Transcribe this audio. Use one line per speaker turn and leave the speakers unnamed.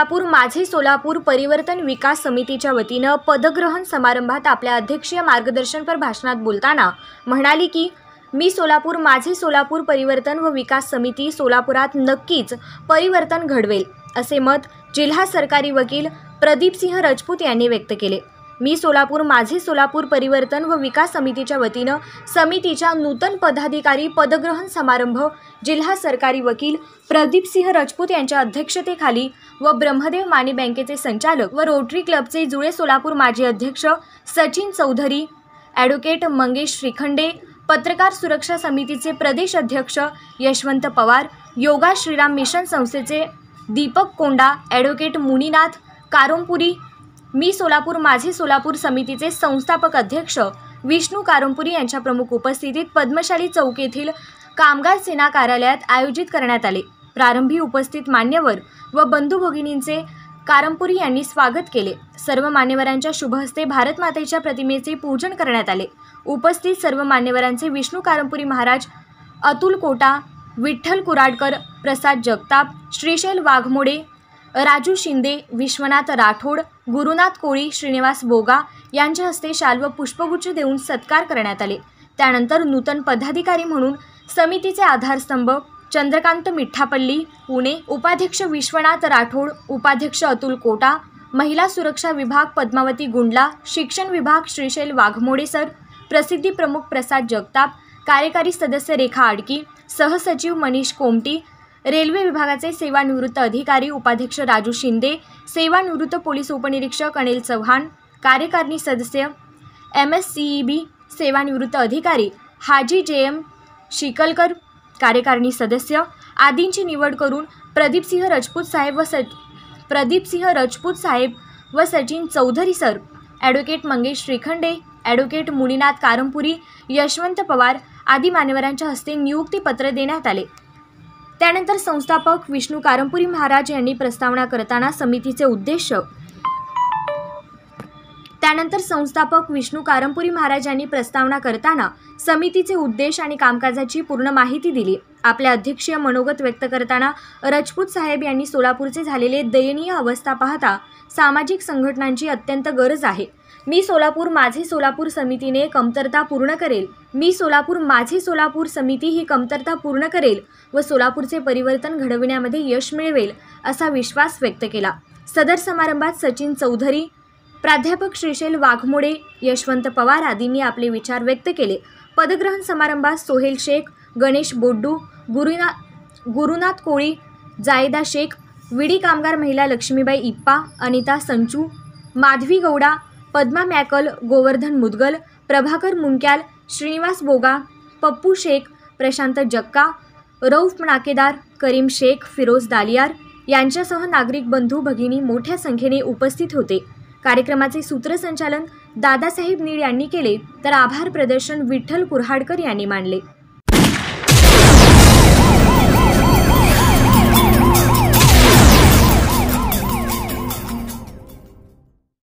सोलापूर माझे सोलापूर परिवर्तन विकास समितीच्या वतीनं पदग्रहण समारंभात आपल्या अध्यक्षीय मार्गदर्शनपर भाषणात बोलताना म्हणाली की मी सोलापूर माझे सोलापूर परिवर्तन व विकास समिती सोलापुरात नक्कीच परिवर्तन घडवेल असे मत जिल्हा सरकारी वकील प्रदीपसिंह राजपूत यांनी व्यक्त केले। मी सोलापूर माझे सोलापूर परिवर्तन व विकास समितीच्या वतीनं समितीच्या नूतन पदाधिकारी पदग्रहण समारंभ जिल्हा सरकारी वकील प्रदीपसिंह राजपूत यांच्या अध्यक्षतेखाली व ब्रह्मदेव मानी बँकेचे संचालक व रोटरी क्लबचे जुळे सोलापूर माजी अध्यक्ष सचिन चौधरी, ॲडव्होकेट मंगेश श्रीखंडे, पत्रकार सुरक्षा समितीचे प्रदेश अध्यक्ष यशवंत पवार, योगा श्रीराम मिशन संस्थेचे दीपक कोंडा, ॲडव्होकेट मुनीनाथ कारंपुरी, मी सोलापूर माझे सोलापूर समितीचे संस्थापक अध्यक्ष विष्णू कारंपुरी यांच्या प्रमुख उपस्थितीत पद्मशाली चौक येथील कामगार सेना कार्यालयात आयोजित करण्यात आले। प्रारंभी उपस्थित मान्यवर व बंधू भगिनींचे कारंपुरी यांनी स्वागत केले। सर्व मान्यवरांच्या शुभहस्ते भारत मातेच्या प्रतिमेचे पूजन करण्यात आले। उपस्थित सर्व मान्यवरांचे विष्णू कारंपुरी महाराज, अतुल कोटा, विठ्ठल कुराडकर, प्रसाद जगताप, श्रीशैल वाघमोडे, राजू शिंदे, विश्वनाथ राठोड, गुरुनाथ कोळी, श्रीनिवास बोगा यांच्या हस्ते शाल व पुष्पगुच्छ देऊन सत्कार करण्यात आले। त्यानंतर नूतन पदाधिकारी म्हणून समितीचे आधारस्तंभ चंद्रकांत मिठापल्ली पुणे, उपाध्यक्ष विश्वनाथ राठोड, उपाध्यक्ष अतुल कोटा, महिला सुरक्षा विभाग पद्मावती गुंडला, शिक्षण विभाग श्रीशैल वाघमोडे सर, प्रसिद्धी प्रमुख प्रसाद जगताप, कार्यकारी सदस्य रेखा आडकी, सहसचिव मनीष कोमटी, रेल्वे विभागाचे सेवानिवृत्त अधिकारी उपाध्यक्ष राजू शिंदे, सेवानिवृत्त पोलीस उपनिरीक्षक अनिल चव्हाण, कार्यकारिणी सदस्य MSCEB सेवानिवृत्त अधिकारी हाजी JM शिकलकर, कार्यकारिणी सदस्य आदींची निवड करून प्रदीपसिंह राजपूत साहेब व Sachin Chaudhari sir, advocate Mangesh Shrikhande, advocate Muninath Karampuri, Yashwant Pawar आदी मान्यवरांच्या हस्ते नियुक्तीपत्र देण्यात आले। त्यानंतर संस्थापक विष्णू कारंपुरी महाराज यांनी प्रस्तावना करताना समितीचे उद्देश आणि कामकाजाची पूर्ण माहिती दिली। आपल्या अध्यक्षीय मनोगत व्यक्त करताना राजपूत साहेब यांनी सोलापूरचे झालेले दयनीय अवस्था पाहता सामाजिक संघटनांची अत्यंत गरज आहे। मी सोलापूर माझे सोलापूर समितीने कमतरता पूर्ण करेल। मी सोलापूर माझे सोलापूर समिती ही कमतरता पूर्ण करेल व सोलापूरचे परिवर्तन घडविण्यामध्ये यश मिळवेल असा विश्वास व्यक्त केला। सदर समारंभात सचिन चौधरी, प्राध्यापक श्रीशैल वाघमोडे, यशवंत पवार आदींनी आपले विचार व्यक्त केले। पदग्रहण समारंभात सोहेल शेख, गणेश बोड्डू, गुरुनाथ कोळी, जायदा शेख, विडी कामगार महिला लक्ष्मीबाई इप्पा, अनिता संचू, माधवी गौडा, पद्मा मॅकल, गोवर्धन मुदगल, प्रभाकर मुंक्याल, श्रीनिवास बोगा, पप्पू शेख, प्रशांत जक्का, रौफ नाकेदार, करीम शेख, फिरोज दालियार यांच्यासह नागरिक बंधू भगिनी मोठ्या संख्येने उपस्थित होते। कार्यक्रमाचे सूत्रसंचालन दादासाहेब नीड यांनी केले तर आभार प्रदर्शन विठ्ठल कुऱ्हाडकर यांनी मानले।